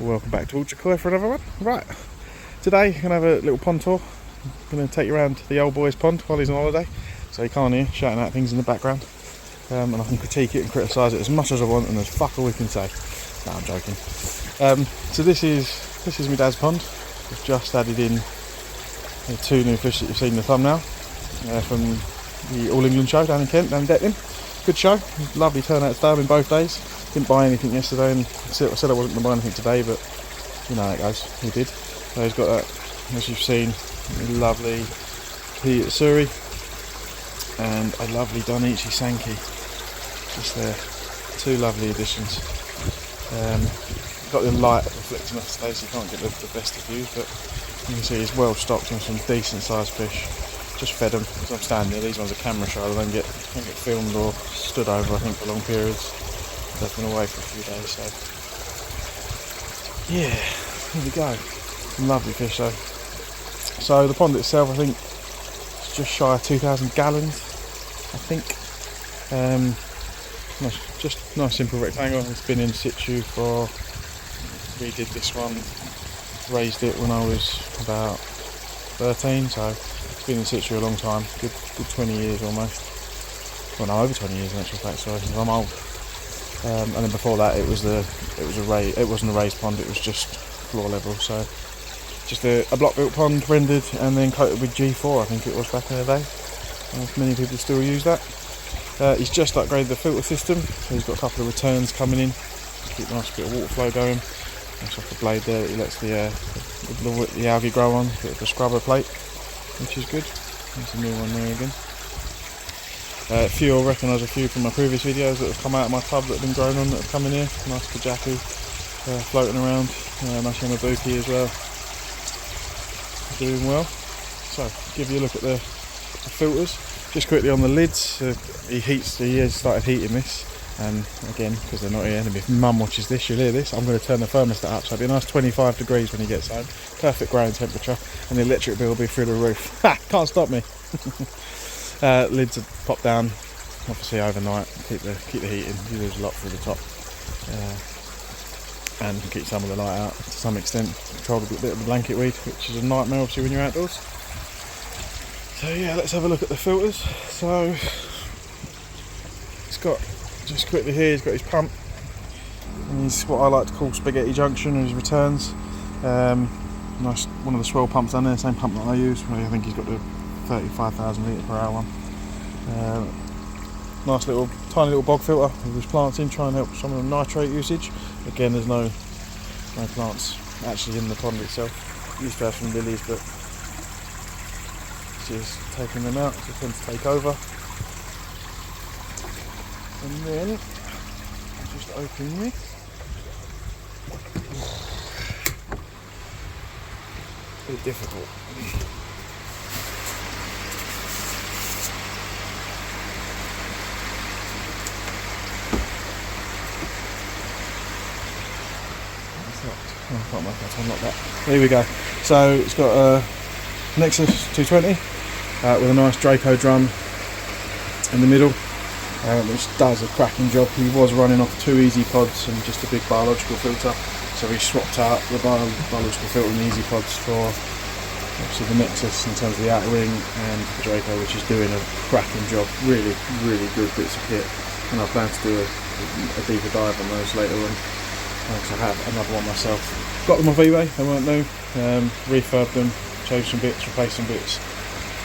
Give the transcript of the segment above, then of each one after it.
Welcome back to Ultra Koi for another one. Right, today I'm going to have a little pond tour. I'm going to take you around the old boy's pond while he's on holiday, so you can't hear shouting out things in the background, and I can critique it and criticise it as much as I want, and there's fuck all we can say. No, I'm joking. So this is my dad's pond. We've just added in the two new fish that you've seen in the thumbnail from the All England show down in Kent, down in Detton. Good show, lovely turnout today in both days. Didn't buy anything yesterday, and I said I wasn't going to buy anything today, but you know how it goes. We did. So he's got that, as you've seen, a lovely Suri and a lovely Donichi Sankey. Just there, two lovely additions. Got the light reflecting off today, so you can't get the best of views, but you can see he's well stocked on some decent sized fish. Just fed them because I'm standing there. These ones are camera shy, they don't get filmed or stood over, I think, for long periods. They've been away for a few days, so yeah, here we go. Some lovely fish though. So the pond itself, I think, is just shy of 2,000 gallons, I think. Nice simple rectangle. It's been in situ for, redid this one, raised it when I was about 13, so it's been in situ a long time, good 20 years almost. Well, no, over 20 years in actual fact, sorry, I'm old. And then before that, it wasn't a raised pond, it was just floor level. So just a block built pond, rendered and then coated with G4, I think it was back in the day. Many people still use that. He's just upgraded the filter system, so he's got a couple of returns coming in to keep a nice bit of water flow going. That's off the blade there that he lets the algae grow on, a bit of a scrubber plate, which is good. There's a new one there again. A few will recognise a few from my previous videos that have come out of my tub that have been grown on that have come in here. Nice kajaku floating around, nice yamabuki as well. Doing well. So, give you a look at the filters. Just quickly on the lids, he has started heating this, and again, because they're not here, and if mum watches this, she'll hear this, I'm going to turn the thermostat up, so it'll be a nice 25 degrees when he gets home. Perfect growing temperature, and the electric bill will be through the roof. Ha! Can't stop me! Lids are popped down, obviously overnight, keep the heat in. You lose a lot through the top, and keep some of the light out to some extent. Control a bit of the blanket weed, which is a nightmare obviously when you're outdoors. So yeah, let's have a look at the filters. So it's got, just quickly here, he's got his pump, and he's what I like to call spaghetti junction, and his returns. Nice, one of the swirl pumps down there, same pump that I use. I think he's got the 35,000 litre per hour one. Nice little, tiny little bog filter with his plants in, try and help some of the nitrate usage. Again, there's no plants actually in the pond itself. Used to have some lilies, but just taking them out, so tend to take over. And then I'll just open this. A bit difficult. I can't make that to unlock that. There we go. So it's got a Nexus 220 with a nice Draco drum in the middle, which does a cracking job. He was running off 2 easy pods and just a big biological filter, so we swapped out the biological filter and the easy pods for obviously the Nexus in terms of the outer ring and the Draco, which is doing a cracking job. Really good bits of kit, and I plan to do a deeper dive on those later on. I have another one myself. Got them off eBay, they weren't new. Refurbed them, changed some bits, replaced some bits,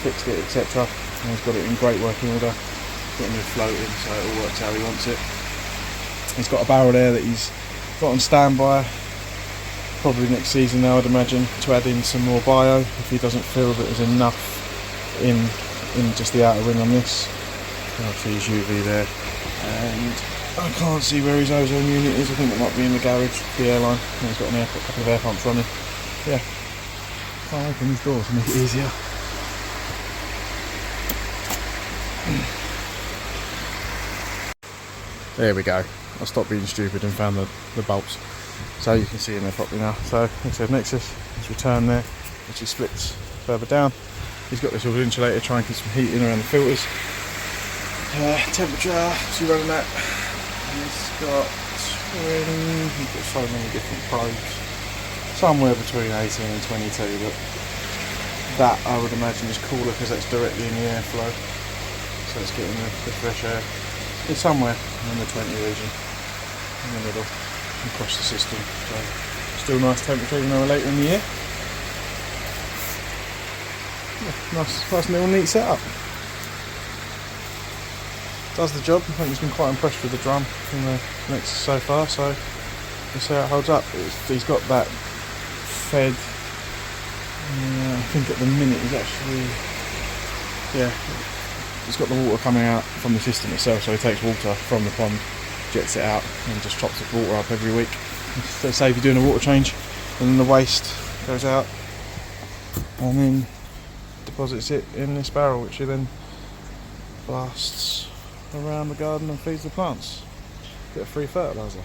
fixed it, etc. And he's got it in great working order. Got him floating, so it all works how he wants it. He's got a barrel there that he's got on standby, probably next season now I'd imagine, to add in some more bio if he doesn't feel that there's enough in just the outer ring on this. Obviously his UV there, and I can't see where his ozone unit is. I think it might be in the garage, the airline. And he's got a couple of air pumps running. Yeah, I'll open these doors to make it easier. There we go. I stopped being stupid and found the bolts. So you can see them there properly now. So, like I said, Nexus, his return there, which he splits further down. He's got this all insulator, try and keep some heat in around the filters. Temperature, so running that. He's got so many different probes. somewhere between 18 and 22, but that I would imagine is cooler because that's directly in the airflow, so it's getting the fresh air. It's somewhere in the 20 region, in the middle, across the system, so still nice temperature even though we're later in the year. Yeah, nice little neat setup. Does the job. I think he's been quite impressed with the drum in the mix so far, so we'll see how it holds up. He's got that fed, I think at the minute he's actually, he's got the water coming out from the system itself, so he takes water from the pond, jets it out and just tops the water up every week. So say if you're doing a water change, and then the waste goes out and then deposits it in this barrel, which he then blasts around the garden and feeds the plants. Bit of free fertiliser.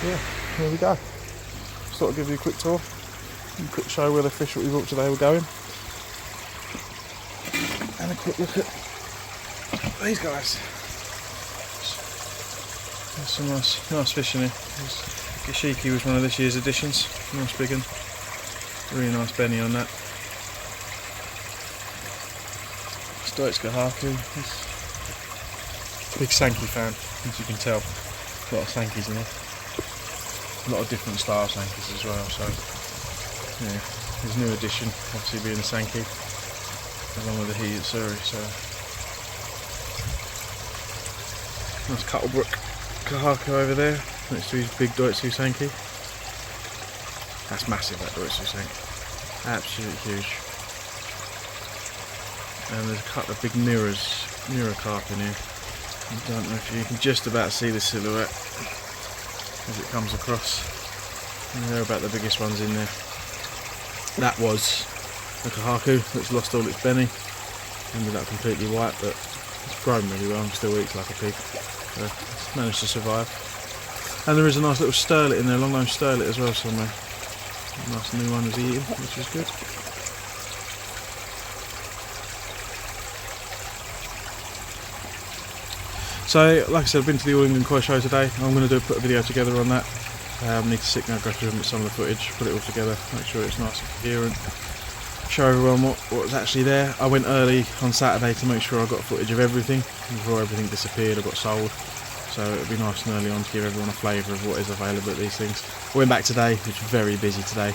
So yeah, here we go. Just thought I'd give you a quick tour, and a quick show where the fish that we bought today were going, and a quick look at these guys. There's some nice fish in here. Gashiki was one of this year's additions. Nice big one. Really nice benny on that. Kahaku. Big Sankey fan, as you can tell. A lot of Sankeys in here. A lot of different style Sankeys as well, so yeah, his new addition obviously being the Sankey along with the heated Surrey, so nice Cuttlebrook Kahaku over there next to his big Doitsu Sankey. That's massive, that Doitsu Sankey. Absolutely huge. And there's a couple of big mirror carp in here. I don't know if you can just about see the silhouette as it comes across. And they're about the biggest ones in there. That was a Kahaku that's lost all its benny. Ended up completely white, but it's grown really well and still eats like a pig. So it's managed to survive. And there is a nice little sterlet in there, long nosed sterlet as well somewhere. A nice new one is eating, which is good. So, like I said, I've been to the All England Koi show today. I'm going to put a video together on that. Need to sit down, go through some of the footage, put it all together, make sure it's nice and coherent, show everyone what was actually there. I went early on Saturday to make sure I got footage of everything before everything disappeared or got sold. So it'll be nice and early on to give everyone a flavour of what is available at these things. I went back today, which was very busy today.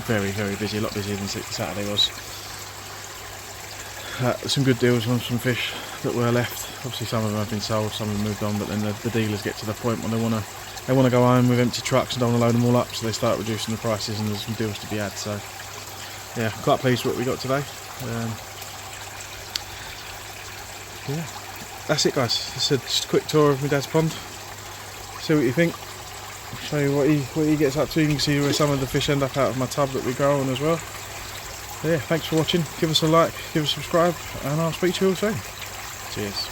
Very, very busy, a lot busier than Saturday was. Some good deals on some fish that were left. Obviously some of them have been sold, some have moved on, but then the dealers get to the point when they want to go home with empty trucks and don't want to load them all up, so they start reducing the prices and there's some deals to be had. So yeah, quite pleased with what we got today. Yeah, that's it guys. Just a quick tour of my dad's pond. See what you think. Show you what he gets up to. You can see where some of the fish end up out of my tub that we grow on as well. So yeah, thanks for watching. Give us a like, give us a subscribe, and I'll speak to you all soon. Cheers.